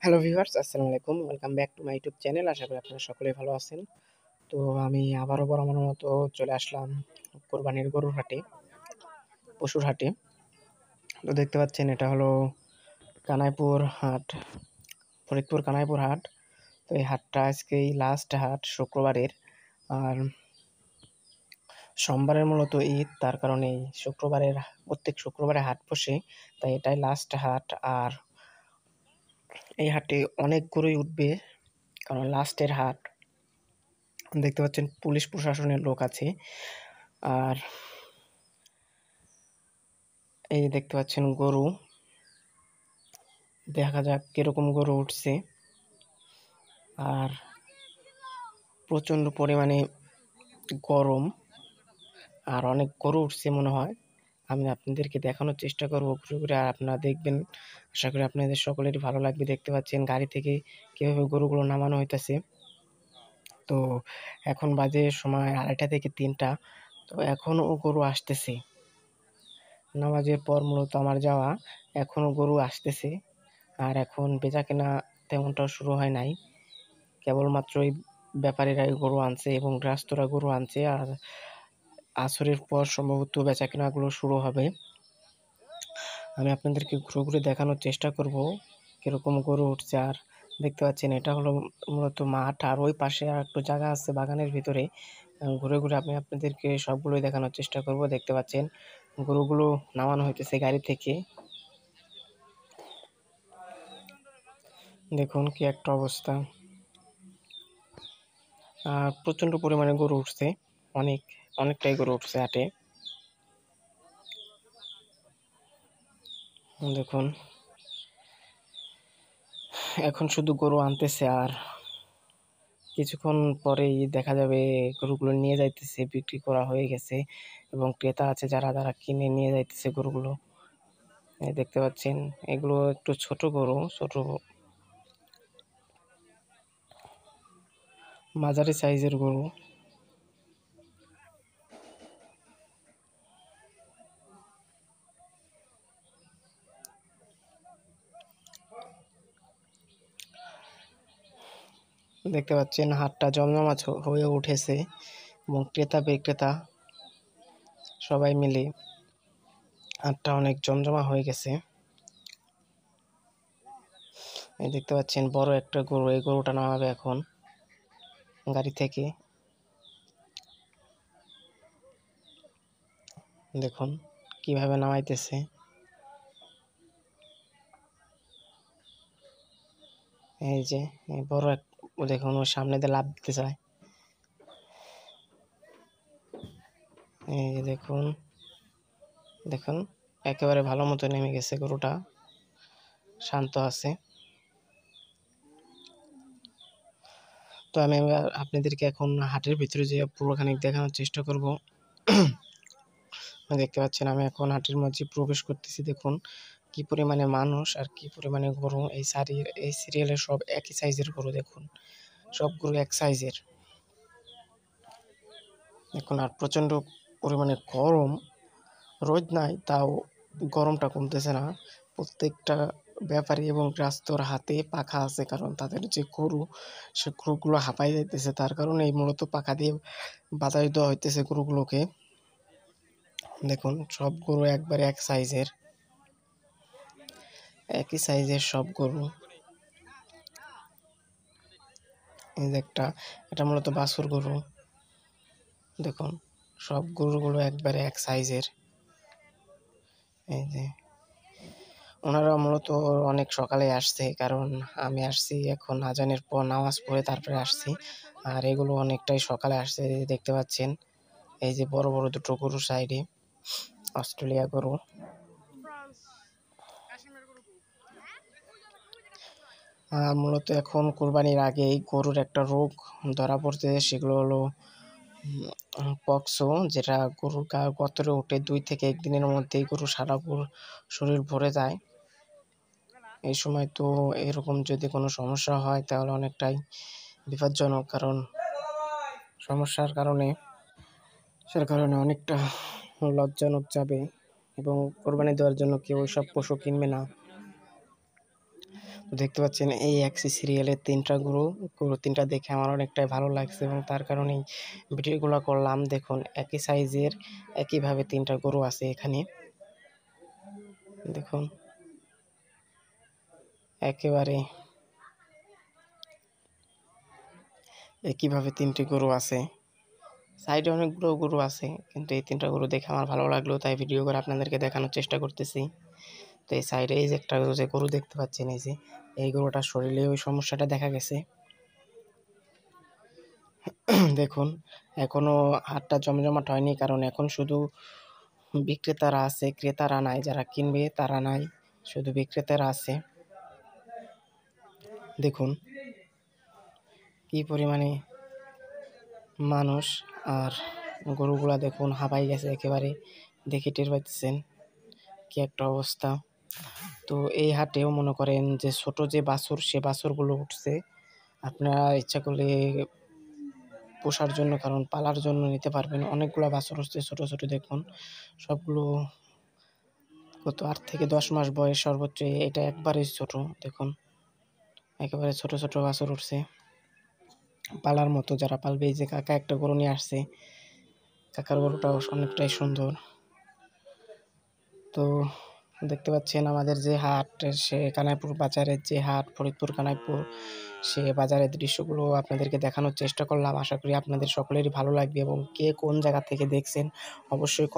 Hello viewers, আসসালামু আলাইকুম। Welcome back to my YouTube channel. আশা করি আপনারা সকলেই ভালো আছেন। তো আমি আবারও বরাবরের মতো চলে আসলাম কোরবানির গরুর হাটে, পশুর হাটে। তো দেখতে পাচ্ছেন এটা হলো কানাইপুর হাট, ফরিদপুর কানাইপুর হাট। তো এই হাটটা আজকেই লাস্ট হাট শুক্রবারের। আর সোমবারের মূলত ঈদ, তার কারণে প্রত্যেক শুক্রবারে হাট বসে, তাই এটাই লাস্ট হাট। আর এই হাটে অনেক গরুই উঠবে, কারণ লাস্টের হাট। দেখতে পাচ্ছেন পুলিশ প্রশাসনের লোক আছে। আর এই দেখতে পাচ্ছেন গরু, দেখা যাক কিরকম গরু উঠছে। আর প্রচণ্ড পরিমাণে গরম, আর অনেক গরু উঠছে মনে হয়। আমি আপনাদেরকে দেখানোর চেষ্টা করবো ঘুরে ঘুরে, আর আপনারা দেখবেন। আশা করি আপনাদের সকলেরই ভালো লাগবে। দেখতে পাচ্ছেন গাড়ি থেকে কীভাবে গরুগুলো নামানো হইতেছে। তো এখন বাজে সময় 2:30 থেকে 3টা। তো এখনও গরু আসতেছে। নামাজের পর মূলত আমার যাওয়া, এখনও গরু আসতেছে। আর এখন বেচাকেনা তেমনটাও শুরু হয় নাই, কেবলমাত্রই ব্যাপারীরাই গরু আনছে এবং গৃহস্থরা গরু আনছে। আর আসরের পর সম্ভবত বেচাকেনাগুলো শুরু হবে। আমি আপনাদেরকে ঘুরে ঘুরে দেখানোর চেষ্টা করব কীরকম গরু উঠছে। আর দেখতে পাচ্ছেন এটা হলো মূলত মাঠ, আর ওই পাশে আর একটু জায়গা আছে বাগানের ভিতরে। ঘুরে ঘুরে আমি আপনাদেরকে সবগুলোই দেখানোর চেষ্টা করব। দেখতে পাচ্ছেন গরুগুলো নামানো হইতেছে গাড়ি থেকে। দেখুন কি একটা অবস্থা। আর প্রচণ্ড পরিমাণে গরু উঠছে, অনেকটাই গরু উঠছে হাটে। দেখুন এখন শুধু গরু আনতেছে, আর কিছুক্ষণ পরেই দেখা যাবে গরুগুলো নিয়ে যাইতেছে, বিক্রি করা হয়ে গেছে এবং ক্রেতা আছে যারা কিনে নিয়ে যাইতেছে গরুগুলো। দেখতে পাচ্ছেন এগুলো একটু ছোট গরু, ছোট মাঝারি সাইজের গরু। দেখতে পাচ্ছেন হাটটা জমজমাট হয়ে উঠেছে এবং ক্রেতা বিক্রেতা সবাই মিলে হাটটা অনেক জমজমা হয়ে গেছে। এই দেখতে পাচ্ছেন বড় একটা গরু, এই গরুটা নামাবে এখন গাড়ি থেকে। দেখুন কিভাবে নামাইতেছে। এই যে বড় এক, দেখুন ওর সামনে দিয়ে লাফ দিতে চায়। এই যে দেখুন দেখুন একেবারে ভালো মতো নেমে গেছে গরুটা, শান্ত আছে। তো আমি আপনাদেরকে এখন হাটের ভিতরে যে পুরোখানিক দেখানোর চেষ্টা করব। দেখতে পাচ্ছেন আমি এখন হাটের মাঝে প্রবেশ করতেছি। দেখুন কি পরিমাণে মানুষ আর কি পরিমাণে গরু। এই সিরিয়ালের সব একই সাইজের গরু। দেখুন সব গরু এক সাইজের। দেখুন আর প্রচণ্ড পরিমাণে গরম, রোদ নাই তাও গরমটা কমতেছে না। প্রত্যেকটা ব্যাপারী এবং গৃহস্থর হাতে পাখা আছে, কারণ তাদের যে গরু, সে গরুগুলো হাঁপাই যাইতেছে। তার কারণে এই মূলত পাখা দিয়ে বাতাস দেওয়া হইতেছে গরুগুলোকে। দেখুন সব গরু একবারে এক সাইজের, একই সাইজের সব গরু। এই যে এটা মূলত বাছুর গরু। দেখুন সব গরুগুলো একবারে এক সাইজের। এই যে ওনারা মূলত অনেক সকালে আসছে, কারণ আমি আসছি এখন আজানের পর, নামাজ পড়ে তারপরে আসছি। আর এগুলো অনেকটাই সকালে আসছে। দেখতে পাচ্ছেন এই যে বড় বড় দুটো গরু সাইডে, অস্ট্রেলিয়া গরু। মূলত এখন কোরবানির আগেই গরুর একটা রোগ ধরা পড়ছে, সেগুলো হলো পক্সো, যেটা গরুর গতরে ওঠে। 2 থেকে 1 দিনের মধ্যেই গরু সারা শরীর ভরে যায়। এই সময় তো এরকম যদি কোনো সমস্যা হয় তাহলে অনেকটাই বিপজ্জনক, কারণ সমস্যার কারণে অনেকটা লজ্জাজনক যাবে এবং কোরবানি দেওয়ার জন্য কেউ ওইসব পশু কিনবে না। তো দেখতে পাচ্ছেন এই এক্সি সিরিয়ালের ৩টা গরু। গরু ৩টা দেখে আমার অনেকটাই ভালো লাগছে এবং তার কারণেই ভিডিওগুলো করলাম। দেখুন একই সাইজের একইভাবে ৩টা গরু আছে এখানে। দেখুন একেবারে একইভাবে ৩টি গরু আছে। সাইডে অনেকগুলো গরু আছে, কিন্তু এই ৩টা গরু দেখে আমার ভালো লাগলো, তাই ভিডিও করে আপনাদেরকে দেখানোর চেষ্টা করতেছি। তো এই সাইডে এই যে একটা যে গরু দেখতে পাচ্ছেন, এই গরুটার শরীরে ওই সমস্যাটা দেখা গেছে। দেখুন এখনো হাটটা জমজমাট হয়নি, কারণ এখন শুধু বিক্রেতারা আছে, ক্রেতারা নাই। যারা কিনবে তারা নাই, শুধু বিক্রেতারা আছে। দেখুন কি পরিমাণে মানুষ, আর গরুগুলা দেখুন হাঁপাই গেছে একেবারে, দেখে টের পাচ্ছেন কি একটা অবস্থা। তো এই হাটেও মনে করেন যে ছোট যে বাছুর, সে বাছুরগুলো উঠছে। আপনারা ইচ্ছা করলে পোষার জন্য, কারণ পালার জন্য নিতে পারবেন। অনেকগুলো বাছুর হচ্ছে ছোট ছোট, দেখুন সবগুলো কত 8 থেকে 10 মাস বয়স সর্বোচ্চ। এটা একবারেই ছোট, দেখুন একেবারে ছোট ছোট বাছুর উঠছে পালার মতো। যারা পালবে, এই যে কাকা একটা গরু নিয়ে আসছে, কাকার গরুটাও অনেকটাই সুন্দর। তো দেখতে পাচ্ছেন আমাদের যে হাট, সে কানাইপুর বাজারের যে হাট, ফরিদপুর কানাইপুর, সে বাজারের দৃশ্যগুলো আপনাদেরকে দেখানোর চেষ্টা করলাম। আশা করি আপনাদের সকলেরই ভালো লাগবে, এবং কে কোন জায়গা থেকে দেখছেন অবশ্যই